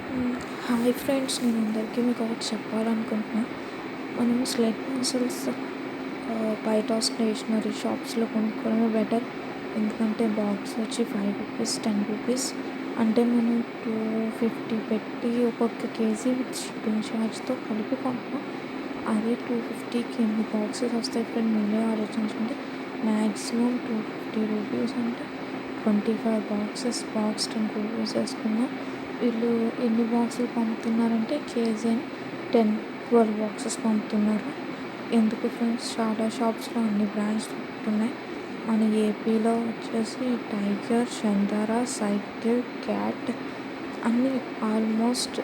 హ్మ్. Hi friends. నేను అందరికీ మీకు ఒకటి చెప్పాలనుకుంటున్నా. మనం స్లేట్ పెన్సిల్స్ బయట స్టేషనరీ షాప్స్‌లో కొనుక్కోవడమే బెటర్. ఎందుకంటే బాక్స్ వచ్చి రూ. 5, రూ. 10 అంటే మనం 250 పెట్టి ఒక్కొక్క కేజీ విత్ షిప్పింగ్ ఛార్జ్‌తో కలిపి కొంటున్నాం. అదే 250కి ఎన్ని బాక్సెస్ వస్తాయి ఫ్రెండ్, మీరే ఆలోచించండి. మ్యాక్సిమం రూ. 250 అంటే 25 బాక్సెస్, బాక్స్ రూ. 10 వేసుకున్నా. వీళ్ళు ఎన్ని బాక్సులు పంపుతున్నారంటే కేజీ అని 10-12 బాక్సెస్ పంపుతున్నారు. ఎందుకు ఫ్రెండ్స్, చాలా షాప్స్లో అన్ని బ్రాండ్స్ దొరుకుతున్నాయి. మన ఏపీలో వచ్చేసి టైగర్, షందారా, సైకిల్, క్యాట్ అన్నీ ఆల్మోస్ట్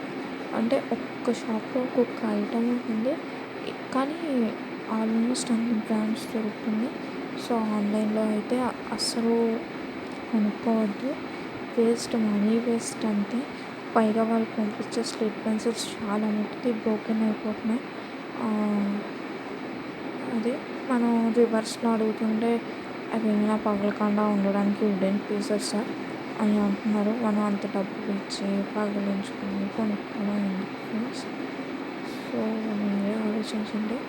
అంటే ఒక్కొక్క షాప్లో ఒక్కొక్క ఐటమ్ ఉంటుంది. కానీ ఆల్మోస్ట్ అన్ని బ్రాండ్స్ దొరుకుతున్నాయి. సో ఆన్లైన్లో అయితే అస్సలు కొనుక్కోవద్దు. వేస్ట్, మనీ వేస్ట్ అంతే. పైగా వాళ్ళు పంపించే స్లేట్ పెన్సిల్స్ చాలా మటుకి బ్రోకెన్ అయిపోతున్నాయి. అదే మనం రివర్స్లో అడుగుతుంటే అవి ఏమైనా పగలకుండా ఉండడానికి వుడెన్ పీసెస్ అని అంటున్నారు. మనం అంత డబ్బులు ఇచ్చి పగిలించుకొని కొనుక్కోవడం ఎందుకు ఫ్రెండ్స్? సో మీరే ఆలోచించండి.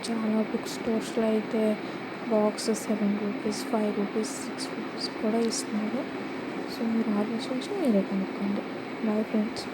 చాలా బుక్ స్టోర్స్లో అయితే బాక్స్ రూ. 7, రూ. 5, రూ. 6 కూడా ఇస్తున్నారు. సో మీరు ఆలోచించి మీరే కొనుక్కోండి. Bye friends.